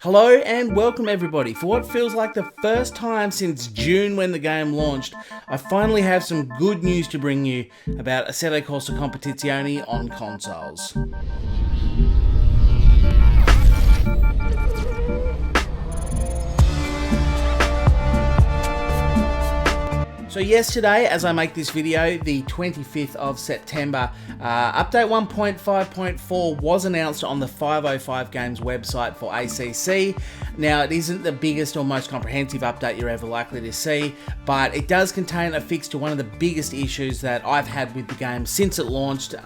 Hello and welcome everybody. For what feels like the first time since June when the game launched, I finally have some good news to bring you about Assetto Corsa Competizione on consoles. So yesterday, as I make this video, the 25th of September, update 1.5.4 was announced on the 505 Games website for ACC. Now, it isn't the biggest or most comprehensive update you're ever likely to see, but it does contain a fix to one of the biggest issues that I've had with the game since it launched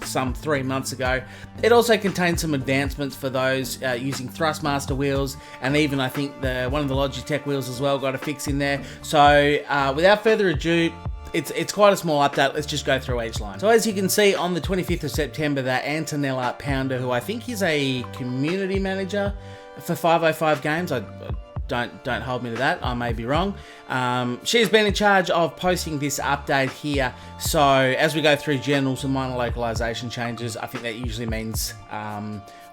some 3 months ago. It also contains some advancements for those using Thrustmaster wheels, and even I think one of the Logitech wheels as well got a fix in there. So without further ado, it's quite a small update. Let's just go through each line. So as you can see on the 25th of September, that Antonella Pounder, who I think is a community manager for 505 Games, don't hold me to that, I may be wrong. She's been in charge of posting this update here. So as we go through general, some minor localization changes, I think that usually means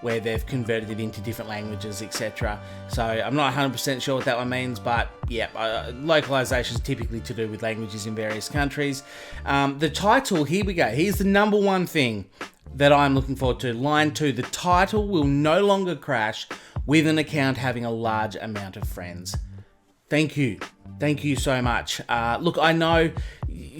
where they've converted it into different languages, etc. So I'm not 100% sure what that one means, but yeah, localization is typically to do with languages in various countries. The title, here we go. Here's the number one thing that I'm looking forward to. Line 2, the title will no longer crash with an account having a large amount of friends. Thank you so much. Look, I know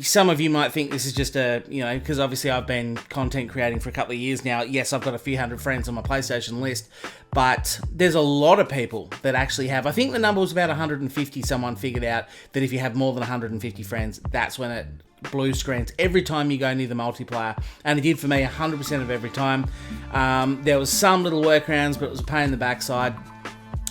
some of you might think this is just because obviously I've been content creating for a couple of years now. Yes, I've got a few hundred friends on my PlayStation list, but there's a lot of people that actually have, I think the number was about 150, someone figured out that if you have more than 150 friends, that's when it blue screens every time you go near the multiplayer, and it did for me 100% of every time. There was some little workarounds, but it was a pain in the backside.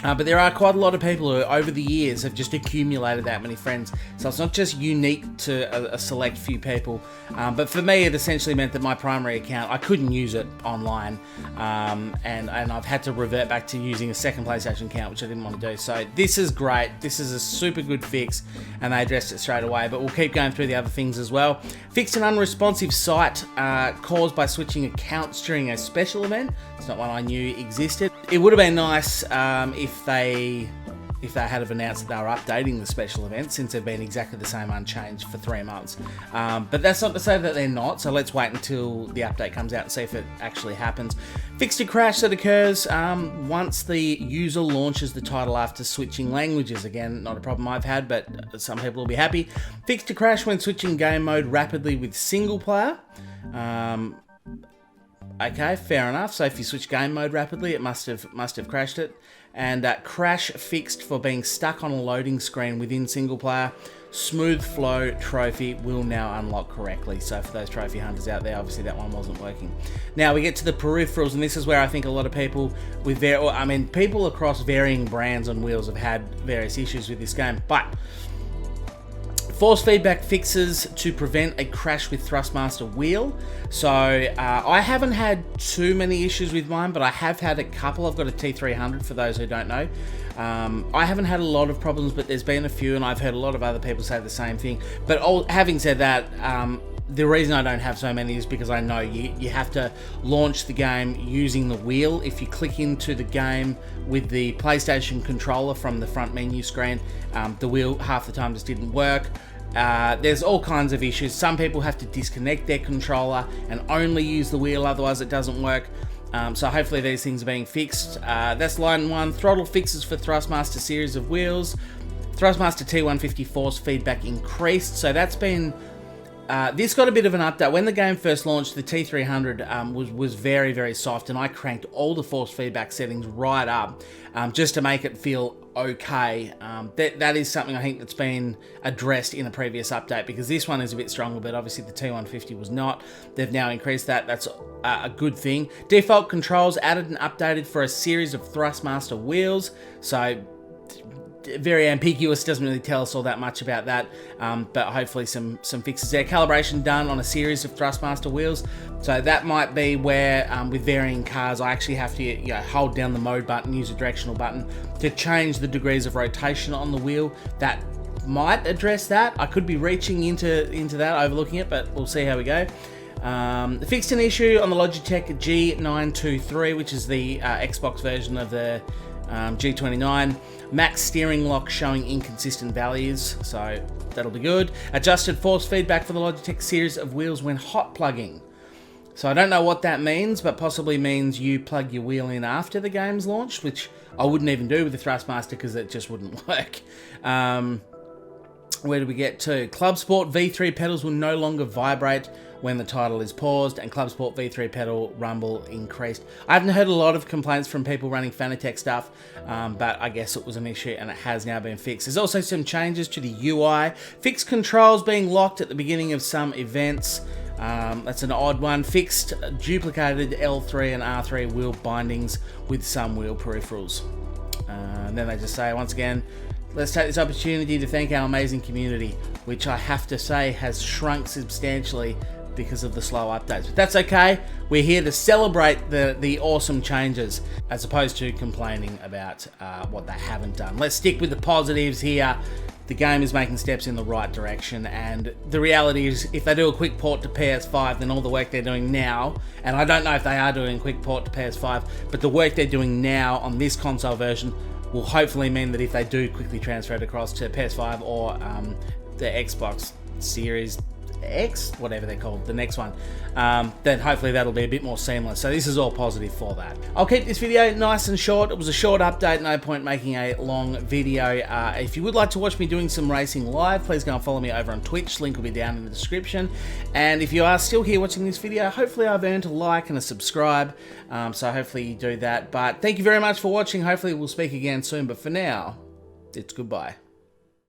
But there are quite a lot of people who over the years have just accumulated that many friends. So it's not just unique to a select few people. But for me, it essentially meant that my primary account, I couldn't use it online. And I've had to revert back to using a second PlayStation account, which I didn't want to do. So this is great. This is a super good fix, and they addressed it straight away. But we'll keep going through the other things as well. Fixed an unresponsive site caused by switching accounts during a special event. It's not one I knew existed. It would have been nice if they had have announced that they were updating the special event, since they've been exactly the same unchanged for 3 months. But that's not to say that they're not, so let's wait until the update comes out and see if it actually happens. Fixed a crash that occurs once the user launches the title after switching languages. Again, not a problem I've had, but some people will be happy. Fixed a crash when switching game mode rapidly with single player. Okay, fair enough. So if you switch game mode rapidly, it must have crashed it. And crash fixed for being stuck on a loading screen within single player. Smooth flow trophy will now unlock correctly. So for those trophy hunters out there, obviously that one wasn't working. Now we get to the peripherals, and this is where I think a lot of people with people across varying brands on wheels have had various issues with this game, but force feedback fixes to prevent a crash with Thrustmaster wheel. So I haven't had too many issues with mine, but I have had a couple. I've got a T300 for those who don't know. I haven't had a lot of problems, but there's been a few, and I've heard a lot of other people say the same thing. But having said that, the reason I don't have so many is because I know you have to launch the game using the wheel. If you click into the game with the PlayStation controller from the front menu screen, the wheel half the time just didn't work. There's all kinds of issues. Some people have to disconnect their controller and only use the wheel, otherwise it doesn't work. So hopefully these things are being fixed. That's line 1. Throttle fixes for Thrustmaster series of wheels. Thrustmaster T150 force feedback increased. So that's been... this got a bit of an update. When the game first launched, the T300 was very, very soft, and I cranked all the force feedback settings right up just to make it feel okay. That is something I think that's been addressed in a previous update, because this one is a bit stronger, but obviously the T150 was not. They've now increased that. That's a good thing. Default controls added and updated for a series of Thrustmaster wheels. So very ambiguous, doesn't really tell us all that much about that, but hopefully some fixes there. Calibration done on a series of Thrustmaster wheels, so that might be where with varying cars I actually have to hold down the mode button, use a directional button to change the degrees of rotation on the wheel. That might address that. I could be reaching into that, overlooking it, but we'll see how we go. Fixed an issue on the Logitech G923, which is the Xbox version of the G29. Max steering lock showing inconsistent values, so that'll be good. Adjusted force feedback for the Logitech series of wheels when hot plugging. So I don't know what that means, but possibly means you plug your wheel in after the game's launched, which I wouldn't even do with the Thrustmaster because it just wouldn't work. Where do we get to? Club Sport V3 pedals will no longer vibrate when the title is paused, and Club Sport V3 pedal rumble increased. I haven't heard a lot of complaints from people running Fanatec stuff, but I guess it was an issue and it has now been fixed. There's also some changes to the UI. Fixed controls being locked at the beginning of some events. That's an odd one. Fixed duplicated L3 and R3 wheel bindings with some wheel peripherals. And then they just say, once again, let's take this opportunity to thank our amazing community, which I have to say has shrunk substantially because of the slow updates. But that's okay. We're here to celebrate the awesome changes as opposed to complaining about what they haven't done. Let's stick with the positives here. The game is making steps in the right direction, and the reality is if they do a quick port to PS5, then all the work they're doing now, and I don't know if they are doing a quick port to PS5, but the work they're doing now on this console version will hopefully mean that if they do quickly transfer it across to PS5 or the Xbox Series X, whatever they're called, the next one, then hopefully that'll be a bit more seamless. So this is all positive for that. I'll keep this video nice and short. It was a short update, no point making a long video. If you would like to watch me doing some racing live, please go and follow me over on Twitch. Link will be down in the description. And if you are still here watching this video, hopefully I've earned a like and a subscribe. So hopefully you do that. But thank you very much for watching. Hopefully we'll speak again soon. But for now, it's goodbye.